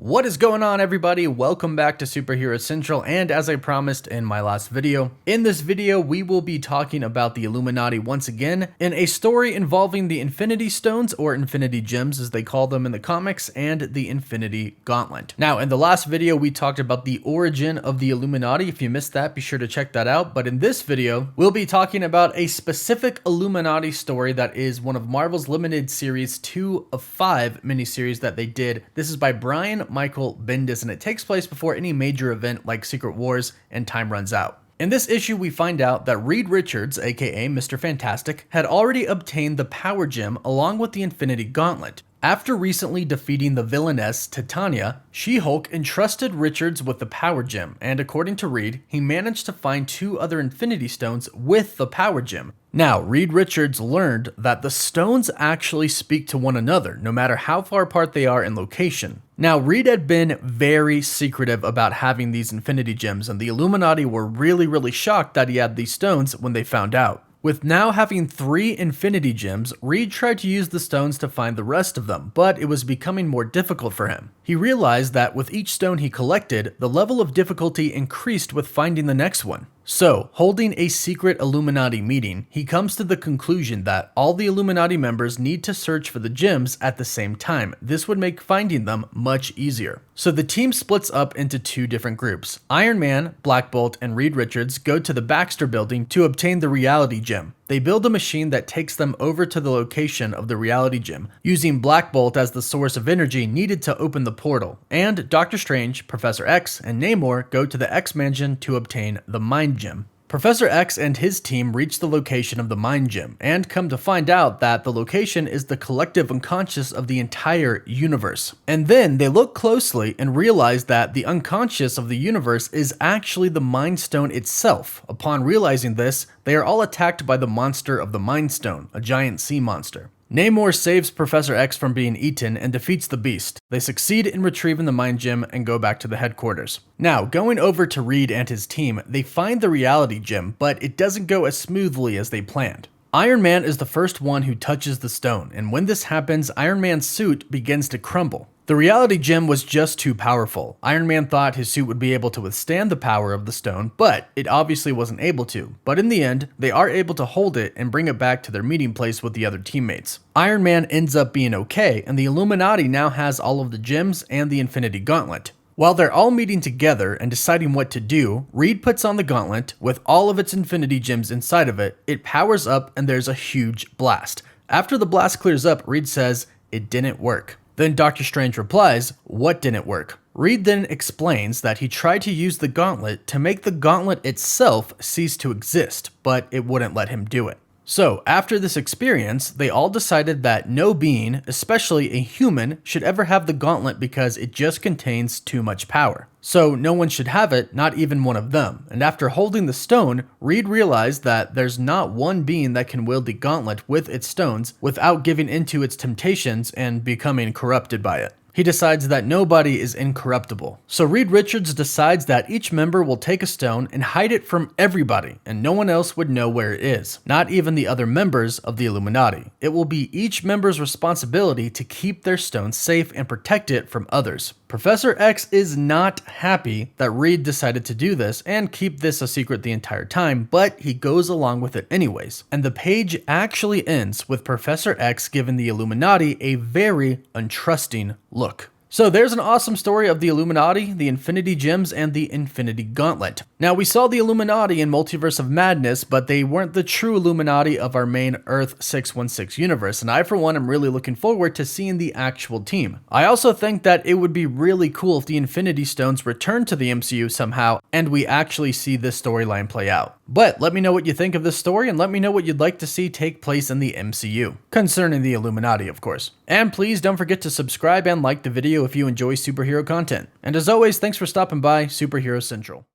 What is going on, everybody? Welcome back to Superhero Central, and as I promised in my last video, in this video we will be talking about the Illuminati once again in a story involving the Infinity Stones, or Infinity Gems as they call them in the comics, and the Infinity Gauntlet. Now, in the last video we talked about the origin of the Illuminati. If you missed that, be sure to check that out. But in this video, we'll be talking about a specific Illuminati story that is one of Marvel's limited series 2 of 5 miniseries that they did. This is by Brian Michael Bendis, and it takes place before any major event like Secret Wars and time runs out. In this issue, we find out that Reed Richards, aka Mr. Fantastic, had already obtained the Power Gem along with the Infinity Gauntlet. After recently defeating the villainess Titania, She-Hulk entrusted Richards with the Power Gem, and according to Reed, he managed to find 2 other Infinity Stones with the Power Gem. Now, Reed Richards learned that the stones actually speak to one another, no matter how far apart they are in location. Now, Reed had been very secretive about having these Infinity Gems, and the Illuminati were really shocked that he had these stones when they found out. With now having 3 Infinity Gems, Reed tried to use the stones to find the rest of them, but it was becoming more difficult for him. He realized that with each stone he collected, the level of difficulty increased with finding the next one. So, holding a secret Illuminati meeting, he comes to the conclusion that all the Illuminati members need to search for the gems at the same time. This would make finding them much easier. So the team splits up into 2 different groups. Iron Man, Black Bolt, and Reed Richards go to the Baxter building to obtain the Reality Gem. They build a machine that takes them over to the location of the Reality Gem, using Black Bolt as the source of energy needed to open the portal. And Doctor Strange, Professor X, and Namor go to the X-Mansion to obtain the Mind Gem. Professor X and his team reach the location of the Mind Gem, and come to find out that the location is the collective unconscious of the entire universe. And then they look closely and realize that the unconscious of the universe is actually the Mind Stone itself. Upon realizing this, they are all attacked by the monster of the Mind Stone, a giant sea monster. Namor saves Professor X from being eaten and defeats the beast. They succeed in retrieving the Mind Gem and go back to the headquarters. Now, going over to Reed and his team, they find the Reality Gem, but it doesn't go as smoothly as they planned. Iron Man is the first one who touches the stone, and when this happens, Iron Man's suit begins to crumble. The Reality Gem was just too powerful. Iron Man thought his suit would be able to withstand the power of the stone, but it obviously wasn't able to. But in the end, they are able to hold it and bring it back to their meeting place with the other teammates. Iron Man ends up being okay, and the Illuminati now has all of the gems and the Infinity Gauntlet. While they're all meeting together and deciding what to do, Reed puts on the gauntlet with all of its Infinity Gems inside of it. It powers up and there's a huge blast. After the blast clears up, Reed says, "It didn't work." Then Doctor Strange replies, "What didn't work?" Reed then explains that he tried to use the gauntlet to make the gauntlet itself cease to exist, but it wouldn't let him do it. So, after this experience, they all decided that no being, especially a human, should ever have the gauntlet because it just contains too much power. So, no one should have it, not even one of them. And after holding the stone, Reed realized that there's not one being that can wield the gauntlet with its stones without giving into its temptations and becoming corrupted by it. He decides that nobody is incorruptible. So Reed Richards decides that each member will take a stone and hide it from everybody, and no one else would know where it is, not even the other members of the Illuminati. It will be each member's responsibility to keep their stone safe and protect it from others. Professor X is not happy that Reed decided to do this and keep this a secret the entire time, but he goes along with it anyways. And the page actually ends with Professor X giving the Illuminati a very untrusting look. So there's an awesome story of the Illuminati, the Infinity Gems, and the Infinity Gauntlet. Now, we saw the Illuminati in Multiverse of Madness, but they weren't the true Illuminati of our main Earth 616 universe, and I, for one, am really looking forward to seeing the actual team. I also think that it would be really cool if the Infinity Stones return to the MCU somehow, and we actually see this storyline play out. But let me know what you think of this story, and let me know what you'd like to see take place in the MCU. Concerning the Illuminati, of course. And please don't forget to subscribe and like the video if you enjoy superhero content. And as always, thanks for stopping by Superhero Central.